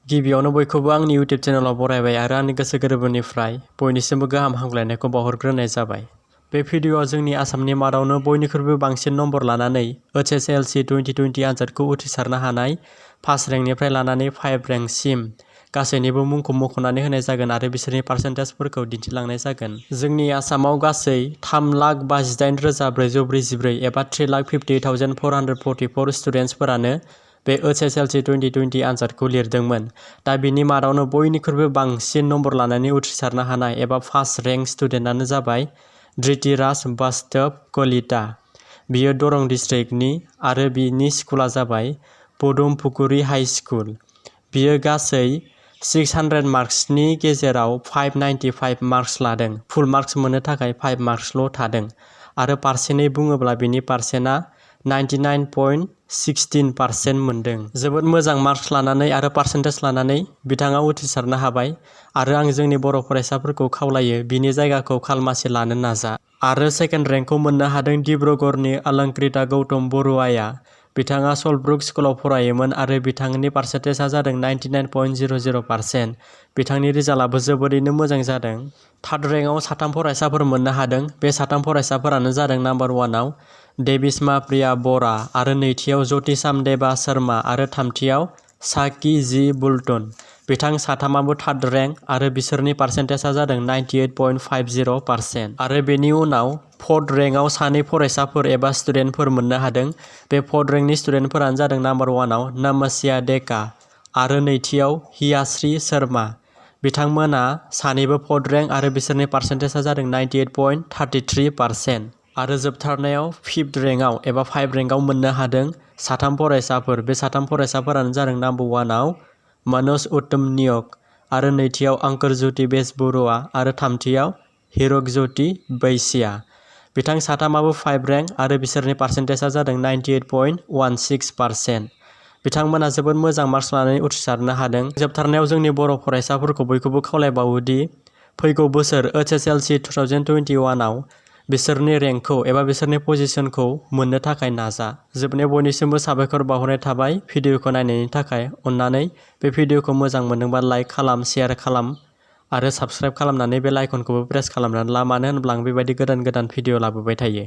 गिबियावनो बयखौबो आंनि इउटिउब चेनेलाव बरायबाय आरो आंनि गोसो गोरबोनिफ्राय बयनिसिमबो गाहाम हामग्लायनायखौ बावहरग्रोनाय जाबाय। बे भिडिअ'आव जोंनि आसामनि मादावनो बयनिख्रुइबो बांसिन नम्बर लानानै hslc 2020 आनजादखौ उथ्रिसारनो हानाय फार्स्ट रेंकनिफ्राय लानानै 5 रेंकसिम गासैनिबो मुंखौ मख'नानै होनाय जागोन आरो बिसोरनि पार्सेन्टेजफोरखौ दिन्थिलांनाय जागोन। जोंनि आसामाव गासै 3,58,444 एबा 3,58,444 स्टुडेन्टसफोरानो बे hslc 2020 आनजादखौ लिरदोंमोन। दा बिनि मादावनो बयनिख्रुइबो बांसिन नम्बर लानानै उथ्रिसारनो हानाय एबा फार्स्ट रेंक स्टुडेन्टआनो जाबाय धृतिराज बास्तव कलिता। बियो दरं डिस्ट्रिक्टनि आरो बिनि स्कुला जाबाय पदुमपुकुरि हाई स्कुल। बियो गासै 600 मार्क्सनि गेजेराव 595 मार्क्स लादों। फुल मार्क्स मोननो थाखाय 5 मार्क्सल' थादों आरो पारसेन्टै बुङोब्ला बिनि पारसेन्टआ 99.16% मोनदों। जोबोद मोजां मार्क्स लानानै आरो पार्सेन्टेज लानानै बिथाङा उथ्रिसारनो हाबाय आरो आं जोंनि बर' फरायसाफोरखौ खावलायो बिनि जायगाखौ खालमासि लानो नाजा। आरो सेकेन्ड रेंकखौ मोननो हादों डिब्रुगड़नि अलंकृता गौतम बरुवाया। बिथाङा सल्टब्रुक स्कुलाव फरायोमोन आरो बिथांनि पार्सेन्टेजआ जादों 99.00%। बिथांनि रिजाल्टआबो जोबोरैनो मोजां जादों। थार्ड रेंकआव 3 फरायसाफोर मोननो हादों। बे 3 फरायसाफोरानो जादों नाम्बार 1आव देबिस्मा प्रिया बरा आरो नैथियाव ज्योति सामदेवा शर्मा आरो थामथियाव साकी जी बुल्टन। बिथां 3आबो थार्ड रेंक आरो बिसोरनि पार्सेन्टेजआ जादों 98.50%। आरो बेनि उनाव फोर्थ रेंकआव 2 फरायसाफोर एबा स्टुडेन्टफोर मोननो हादों। बे फोर्थ रेंकनि स्टुडेन्टफोरानो जादों नाम्बार 1आव नमस्या डेका आरो नैथियाव हियाश्री शर्मा। बिथांमोना 2निबो फोर्थ रेंक आरो बिसोरनि पार्सेन्टेजआ जादों 98.33%। आरो जोबथारनायाव 5th रेंकआव एबा 5 रेंकआव मोननो हादों 3 फरायसाफोर। बे 3 फरायसाफोरानो जादों नाम्बार 1आव मनोज उत्तम नियोग आरो नैथियाव अंकुर ज्योति बेजबरुवा आरो थामथियाव हिरक ज्योति बैसिया। बिथां 3आबो 5 रेंक आरो बिसोरनि पार्सेन्टेजआ जादों 98.16%। बिथांमोना जोबोद मोजां मार्क्स लानानै उथ्रिसारनो हादों। जोबथारनायाव जोंनि बर' फरायसाफोरखौ बयखौबो खावलायबावोदि फैगौ बोसोर hslc 2021 आव बिसोरनि रेंकखौ एबा बिसोरनि पजिशनखौ मोननो थाखाय नाजा। जोबनायाव बयनिसिमबो साबायखर बावहरनाय थाबाय भिडिअखौ नायनायनि थाखाय। अन्नानै बे भिडिअखौ मोजां मोनदोंबा लाइक खालाम, शेयार खालाम आरो साबस्क्राइब खालामनानै बेल आइकनखौबो प्रेस खालामनानै ला, मानो होनब्ला आं बेबायदि गोदान भिडिअ लाबोबाय थायो।